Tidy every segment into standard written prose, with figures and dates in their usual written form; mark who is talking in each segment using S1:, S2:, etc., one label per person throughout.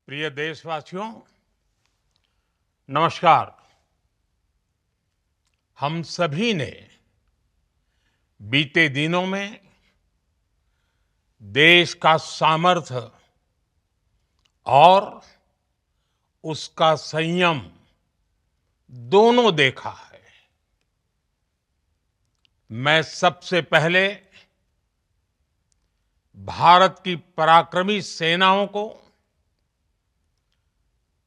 S1: प्रिय देशवासियों, नमस्कार। हम सभी ने बीते दिनों में देश का सामर्थ्य और उसका संयम दोनों देखा है। मैं सबसे पहले भारत की पराक्रमी सेनाओं को,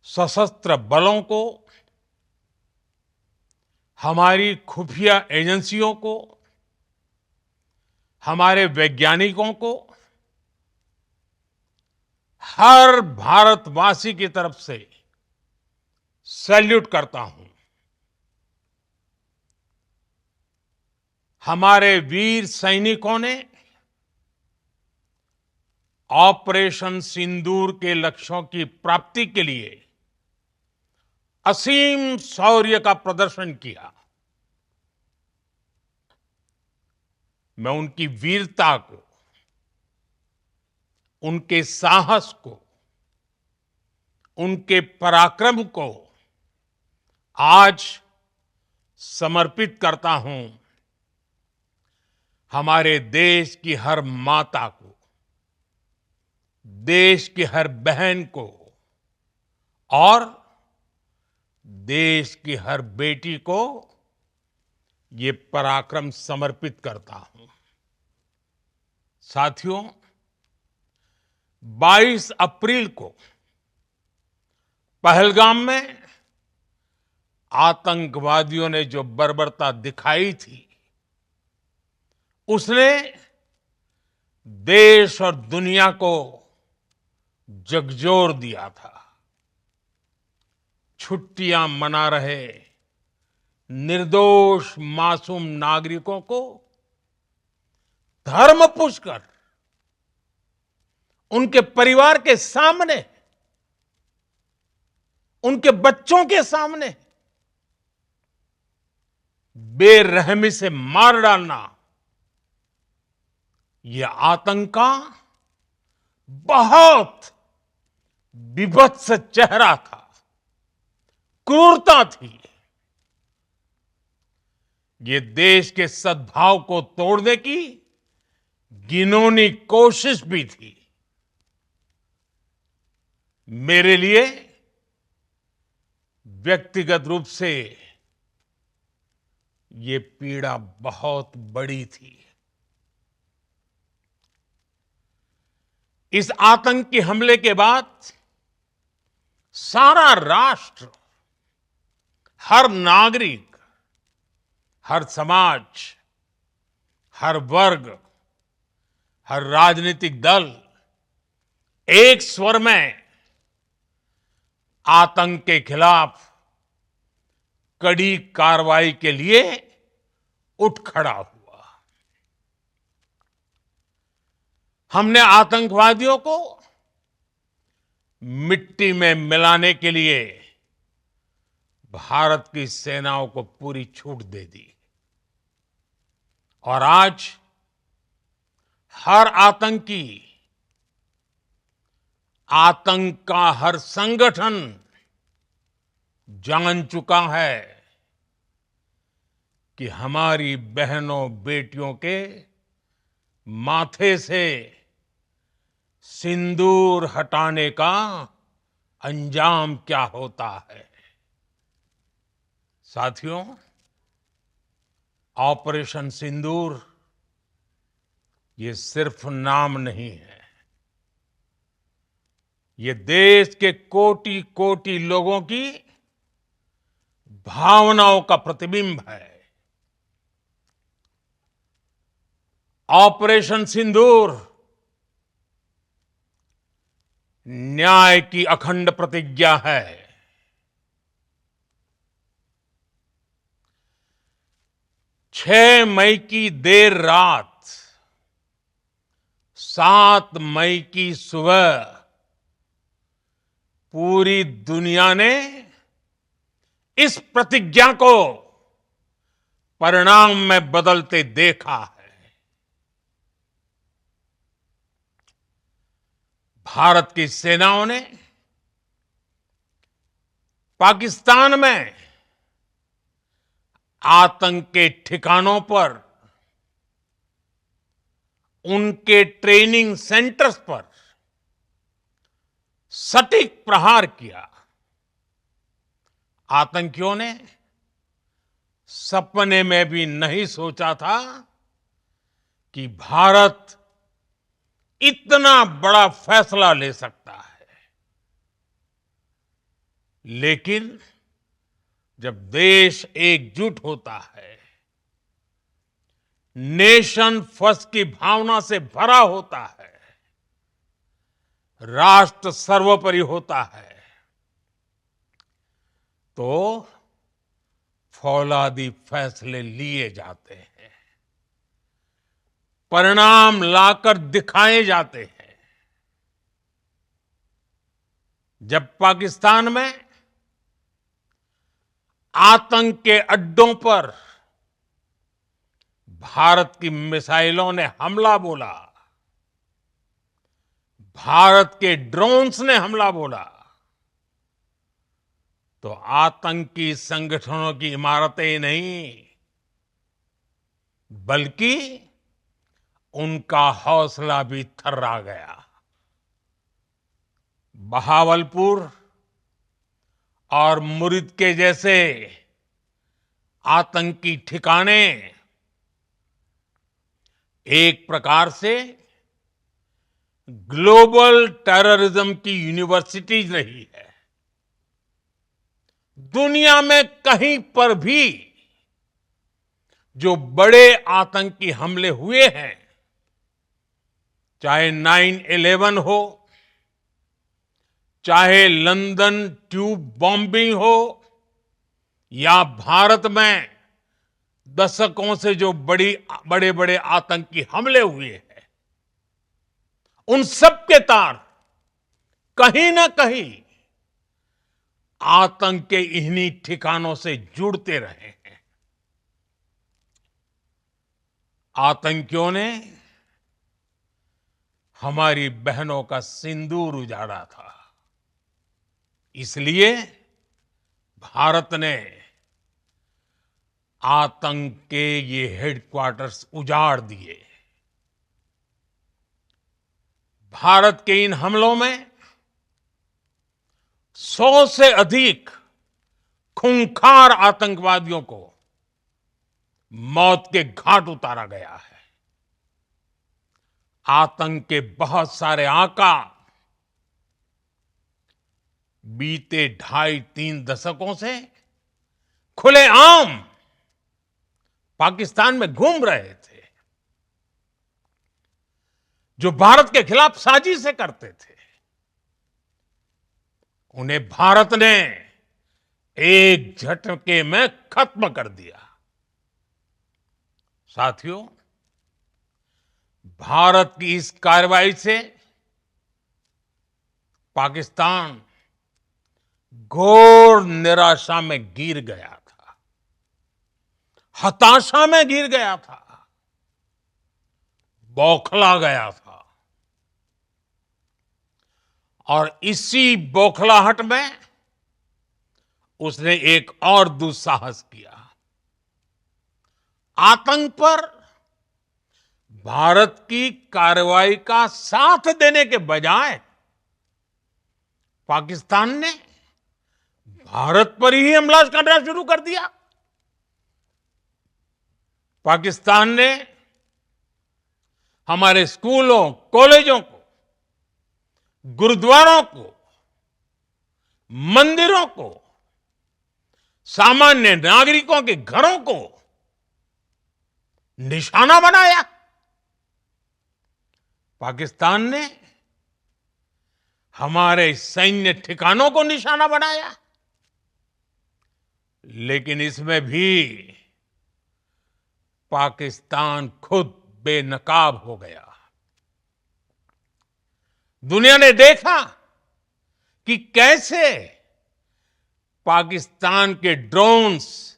S1: सशस्त्र बलों को, हमारी खुफिया एजेंसियों को, हमारे वैज्ञानिकों को, हर भारतवासी की तरफ से सैल्यूट करता हूं। हमारे वीर सैनिकों ने ऑपरेशन सिंदूर के लक्ष्यों की प्राप्ति के लिए असीम शौर्य का प्रदर्शन किया। मैं उनकी वीरता को, उनके साहस को, उनके पराक्रम को आज समर्पित करता हूं हमारे देश की हर माता को, देश की हर बहन को और देश की हर बेटी को ये पराक्रम समर्पित करता हूं। साथियों, 22 अप्रैल को पहलगाम में आतंकवादियों ने जो बर्बरता दिखाई थी, उसने देश और दुनिया को झकझोर दिया था। छुट्टियां मना रहे निर्दोष मासूम नागरिकों को धर्म पूछकर उनके परिवार के सामने, उनके बच्चों के सामने बेरहमी से मार डालना, यह आतंक का बहुत विभत्स चेहरा था, क्रूरता थी। ये देश के सद्भाव को तोड़ने की घिनौनी कोशिश भी थी। मेरे लिए व्यक्तिगत रूप से ये पीड़ा बहुत बड़ी थी। इस आतंकी हमले के बाद सारा राष्ट्र, हर नागरिक, हर समाज, हर वर्ग, हर राजनीतिक दल एक स्वर में आतंक के खिलाफ कड़ी कार्रवाई के लिए उठ खड़ा हुआ। हमने आतंकवादियों को मिट्टी में मिलाने के लिए भारत की सेनाओं को पूरी छूट दे दी और आज हर आतंकी, आतंक का हर संगठन जान चुका है कि हमारी बहनों बेटियों के माथे से सिंदूर हटाने का अंजाम क्या होता है। साथियों, ऑपरेशन सिंदूर ये सिर्फ नाम नहीं है, ये देश के कोटि कोटि लोगों की भावनाओं का प्रतिबिंब है। ऑपरेशन सिंदूर न्याय की अखंड प्रतिज्ञा है। 6 मई की देर रात, 7 मई की सुबह पूरी दुनिया ने इस प्रतिज्ञा को परिणाम में बदलते देखा है। भारत की सेनाओं ने पाकिस्तान में आतंक के ठिकानों पर, उनके ट्रेनिंग सेंटर्स पर सटीक प्रहार किया। आतंकियों ने सपने में भी नहीं सोचा था कि भारत इतना बड़ा फैसला ले सकता है। लेकिन जब देश एकजुट होता है, नेशन फर्स्ट की भावना से भरा होता है, राष्ट्र सर्वोपरि होता है, तो फौलादी फैसले लिए जाते हैं, परिणाम लाकर दिखाए जाते हैं। जब पाकिस्तान में आतंक के अड्डों पर भारत की मिसाइलों ने हमला बोला, भारत के ड्रोन्स ने हमला बोला, तो आतंकी संगठनों की इमारतें नहीं, बल्कि उनका हौसला भी थर्रा गया। बहावलपुर और मुरिद के जैसे आतंकी ठिकाने एक प्रकार से ग्लोबल टेररिज्म की यूनिवर्सिटीज रही है। दुनिया में कहीं पर भी जो बड़े आतंकी हमले हुए हैं, चाहे 9/11 हो, चाहे लंदन ट्यूब बॉम्बिंग हो, या भारत में दशकों से जो बड़े बड़े आतंकी हमले हुए हैं, उन सब के तार कहीं ना कहीं आतंक के इन्हीं ठिकानों से जुड़ते रहे हैं। आतंकियों ने हमारी बहनों का सिंदूर उजाड़ा था, इसलिए भारत ने आतंक के ये हेडक्वार्टर्स उजाड़ दिए। भारत के इन हमलों में 100 से अधिक खूंखार आतंकवादियों को मौत के घाट उतारा गया है। आतंक के बहुत सारे आका बीते 2.5-3 दशकों से खुलेआम पाकिस्तान में घूम रहे थे, जो भारत के खिलाफ साजिशें करते थे। उन्हें भारत ने एक झटके में खत्म कर दिया। साथियों, भारत की इस कार्रवाई से पाकिस्तान घोर निराशा में गिर गया था, हताशा में गिर गया था, बौखला गया था। और इसी बौखलाहट में उसने एक और दुस्साहस किया। आतंक पर भारत की कार्रवाई का साथ देने के बजाय पाकिस्तान ने भारत पर ही हमला करना शुरू कर दिया। पाकिस्तान ने हमारे स्कूलों, कॉलेजों को, गुरुद्वारों को, मंदिरों को, सामान्य नागरिकों के घरों को निशाना बनाया। पाकिस्तान ने हमारे सैन्य ठिकानों को निशाना बनाया। लेकिन इसमें भी पाकिस्तान खुद बेनकाब हो गया। दुनिया ने देखा कि कैसे पाकिस्तान के ड्रोन्स,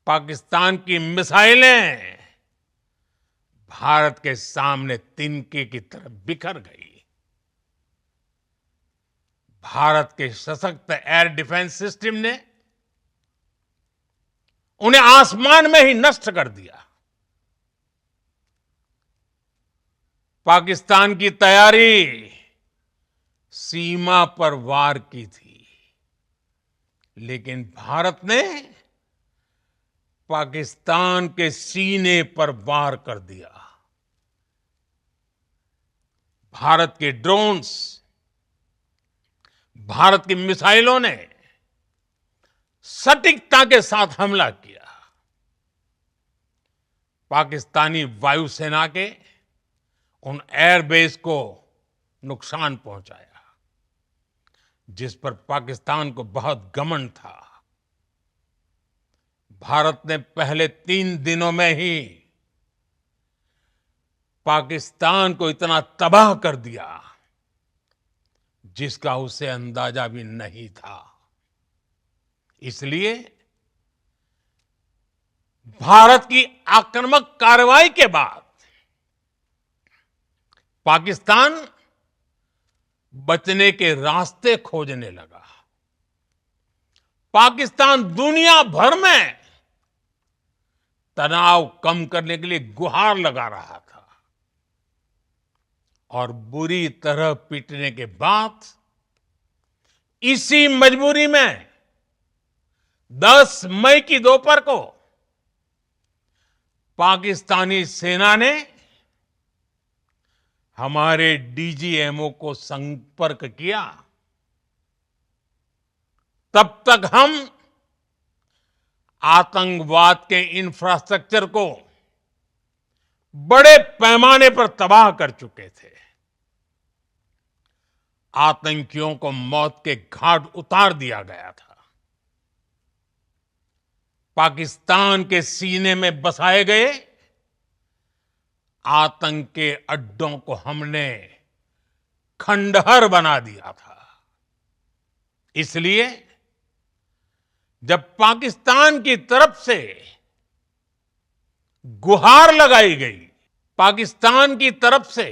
S1: पाकिस्तान की मिसाइलें भारत के सामने तिनके की तरह बिखर गई। भारत के सशक्त एयर डिफेंस सिस्टम ने उन्हें आसमान में ही नष्ट कर दिया। पाकिस्तान की तैयारी सीमा पर वार की थी, लेकिन भारत ने पाकिस्तान के सीने पर वार कर दिया। भारत के ड्रोन्स, भारत की मिसाइलों ने सटीकता के साथ हमला किया। पाकिस्तानी वायुसेना के उन एयरबेस को नुकसान पहुंचाया, जिस पर पाकिस्तान को बहुत घमंड था। भारत ने पहले 3 दिनों में ही पाकिस्तान को इतना तबाह कर दिया जिसका उसे अंदाजा भी नहीं था। इसलिए भारत की आक्रामक कार्रवाई के बाद पाकिस्तान बचने के रास्ते खोजने लगा। पाकिस्तान दुनिया भर में तनाव कम करने के लिए गुहार लगा रहा था और बुरी तरह पीटने के बाद इसी मजबूरी में 10 मई की दोपहर को पाकिस्तानी सेना ने हमारे डीजीएमओ को संपर्क किया। तब तक हम आतंकवाद के इंफ्रास्ट्रक्चर को बड़े पैमाने पर तबाह कर चुके थे। आतंकियों को मौत के घाट उतार दिया गया था। पाकिस्तान के सीने में बसाए गए आतंक के अड्डों को हमने खंडहर बना दिया था। इसलिए जब पाकिस्तान की तरफ से गुहार लगाई गई, पाकिस्तान की तरफ से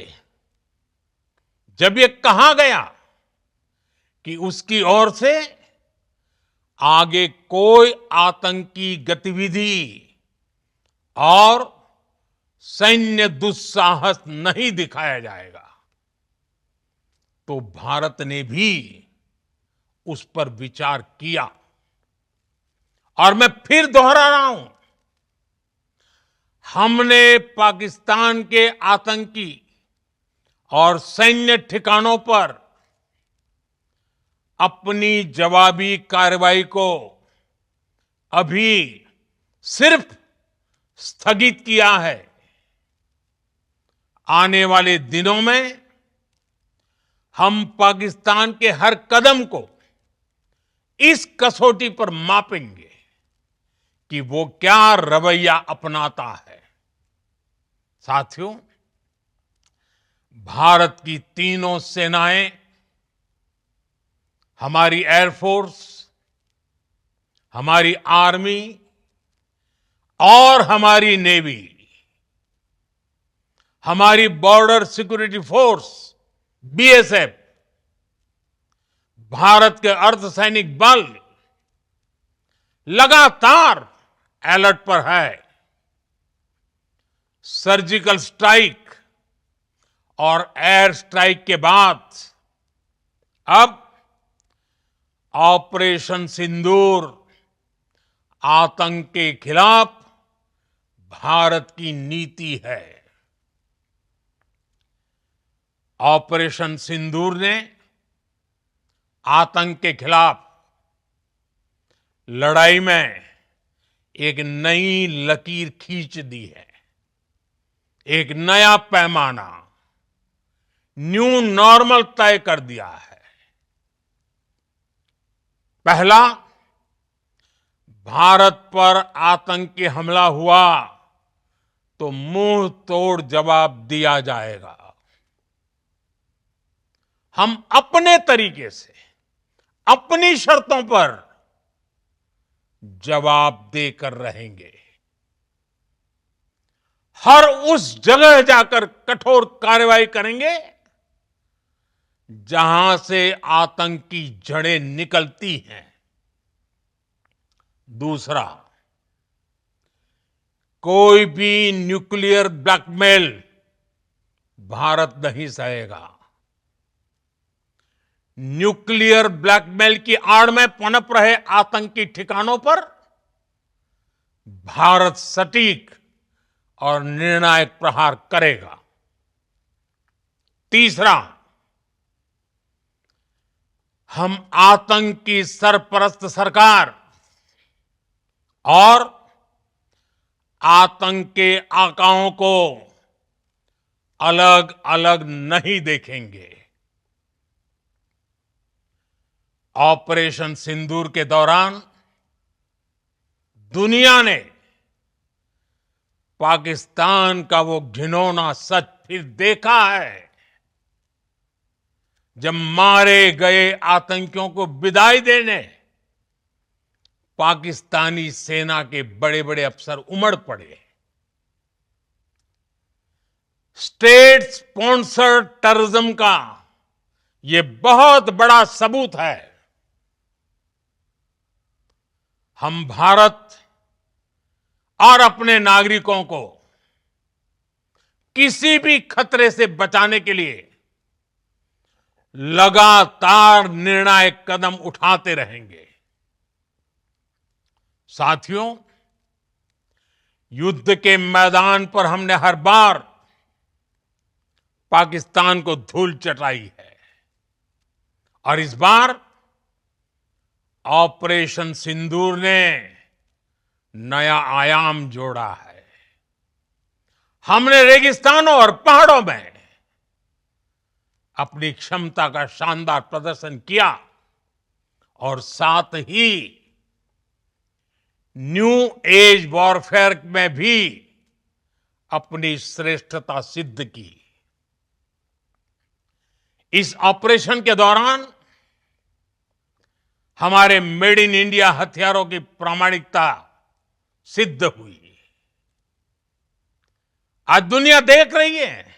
S1: जब ये कहा गया कि उसकी ओर से आगे कोई आतंकी गतिविधि और सैन्य दुस्साहस नहीं दिखाया जाएगा, तो भारत ने भी उस पर विचार किया। और मैं फिर दोहरा रहा हूं, हमने पाकिस्तान के आतंकी और सैन्य ठिकानों पर अपनी जवाबी कार्रवाई को अभी सिर्फ स्थगित किया है। आने वाले दिनों में हम पाकिस्तान के हर कदम को इस कसौटी पर मापेंगे कि वो क्या रवैया अपनाता है। साथियों, भारत की तीनों सेनाएं, हमारी एयरफोर्स, हमारी आर्मी और हमारी नेवी, हमारी border security force BSF, Bharat के अर्धसैनिक बल लगातार अलर्ट पर है। सर्जिकल स्ट्राइक और एयर स्ट्राइक के बाद अब ऑपरेशन सिंदूर आतंक के खिलाफ भारत की नीति है। ऑपरेशन सिंदूर ने आतंक के खिलाफ लड़ाई में एक नई लकीर खींच दी है। एक नया पैमाना, न्यू नॉर्मल तय कर दिया है। पहला, भारत पर आतंकी हमला हुआ तो मुंह तोड़ जवाब दिया जाएगा। हम अपने तरीके से, अपनी शर्तों पर जवाब देकर रहेंगे। हर उस जगह जाकर कठोर कार्रवाई करेंगे जहां से आतंक की जड़ें निकलती हैं। दूसरा, कोई भी न्यूक्लियर ब्लैकमेल भारत नहीं सहेगा। न्यूक्लियर ब्लैकमेल की आड़ में पनप रहे आतंकी ठिकानों पर भारत सटीक और निर्णायक प्रहार करेगा। तीसरा, हम आतंक की सरपरस्त सरकार और आतंक के आकाओं को अलग अलग नहीं देखेंगे। ऑपरेशन सिंदूर के दौरान दुनिया ने पाकिस्तान का वो घिनौना सच फिर देखा है, जब मारे गए आतंकियों को विदाई देने पाकिस्तानी सेना के बड़े बड़े अफसर उमड़ पड़े। स्टेट स्पॉन्सर्ड टेररिज्म का ये बहुत बड़ा सबूत है। हम भारत और अपने नागरिकों को किसी भी खतरे से बचाने के लिए लगातार निर्णायक कदम उठाते रहेंगे। साथियों, युद्ध के मैदान पर हमने हर बार पाकिस्तान को धूल चटाई है और इस बार ऑपरेशन सिंदूर ने नया आयाम जोड़ा है। हमने रेगिस्तानों और पहाड़ों में अपनी क्षमता का शानदार प्रदर्शन किया और साथ ही न्यू एज वॉरफेयर में भी अपनी श्रेष्ठता सिद्ध की। इस ऑपरेशन के दौरान हमारे मेड इन इंडिया हथियारों की प्रामाणिकता सिद्ध हुई। आज दुनिया देख रही है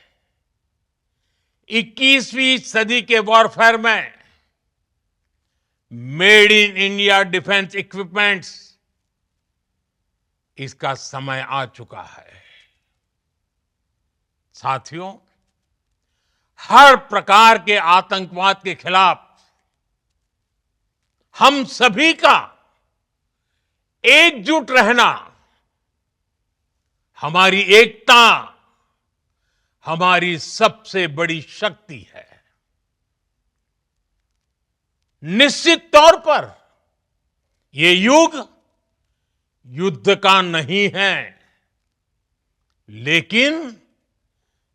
S1: 21वीं सदी के वॉरफेयर में made in India defence equipments, इसका समय आ चुका है। साथियों, हर प्रकार के आतंकवाद के खिलाफ हम सभी का एकजुट रहना, हमारी एकता हमारी सबसे बड़ी शक्ति है। निश्चित तौर पर ये युग युद्ध का नहीं है, लेकिन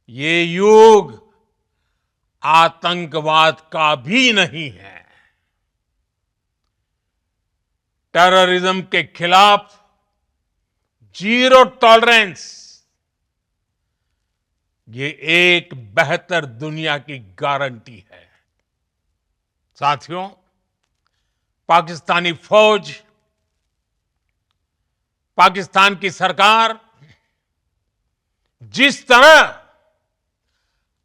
S1: ये युग आतंकवाद का भी नहीं है। टेररिज्म के खिलाफ जीरो टॉलरेंस, ये एक बेहतर दुनिया की गारंटी है। साथियों, पाकिस्तानी फौज, पाकिस्तान की सरकार जिस तरह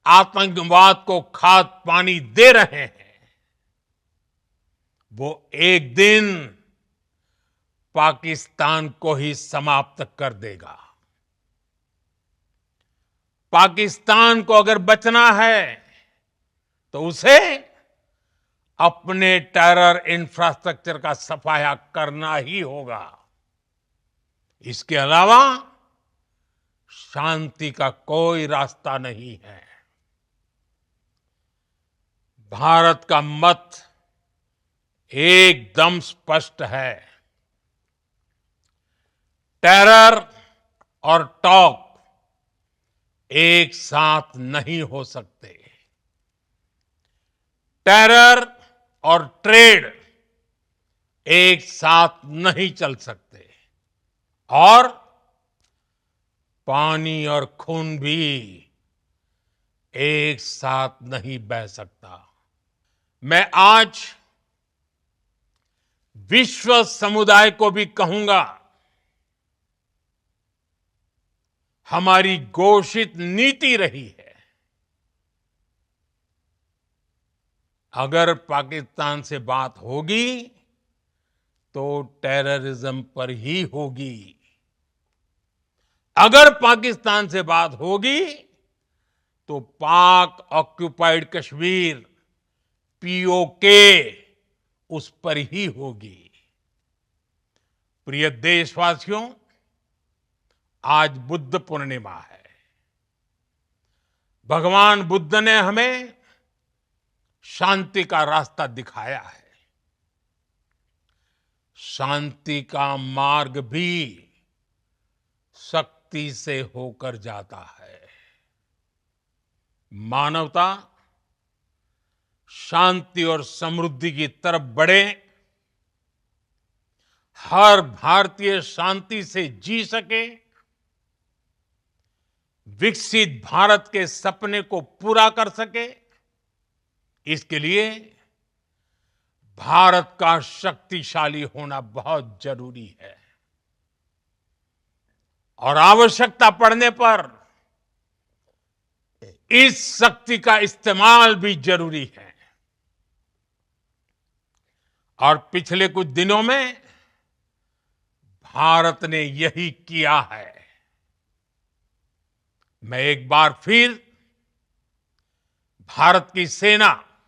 S1: आतंकवाद को खाद पानी दे रहे हैं, वो एक दिन पाकिस्तान को ही समाप्त कर देगा। पाकिस्तान को अगर बचना है तो उसे अपने टेरर इंफ्रास्ट्रक्चर का सफाया करना ही होगा। इसके अलावा शांति का कोई रास्ता नहीं है। भारत का मत एकदम स्पष्ट है। टेरर और टॉक एक साथ नहीं हो सकते। टेरर और ट्रेड एक साथ नहीं चल सकते और पानी और खून भी एक साथ नहीं बह सकता। मैं आज विश्व समुदाय को भी कहूंगा, हमारी घोषित नीति रही है अगर पाकिस्तान से बात होगी तो टेररिज्म पर ही होगी। अगर पाकिस्तान से बात होगी तो पाक ऑक्युपाइड कश्मीर पीओके उस पर ही होगी। प्रिय देशवासियों, आज बुद्ध पूर्णिमा है। भगवान बुद्ध ने हमें शांति का रास्ता दिखाया है। शांति का मार्ग भी शक्ति से होकर जाता है। मानवता शांति और समृद्धि की तरफ बढ़े, हर भारतीय शांति से जी सके, विकसित भारत के सपने को पूरा कर सके, इसके लिए भारत का शक्तिशाली होना बहुत जरूरी है। और आवश्यकता पड़ने पर इस शक्ति का इस्तेमाल भी जरूरी है। और पिछले कुछ दिनों में भारत ने यही किया है। मैं एक बार फिर भारत की सेना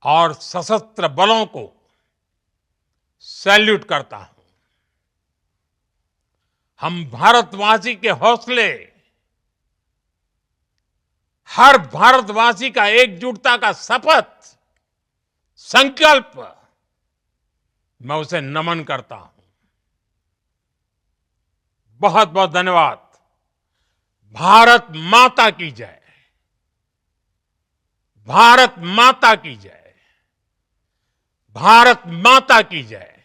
S1: और सशस्त्र बलों को सैल्यूट करता हूं। हम भारतवासी के हौसले, हर भारतवासी का एकजुटता का शपथ, संकल्प, मैं उसे नमन करता हूं। बहुत बहुत धन्यवाद। भारत माता की जय। भारत माता की जय। भारत माता की जय।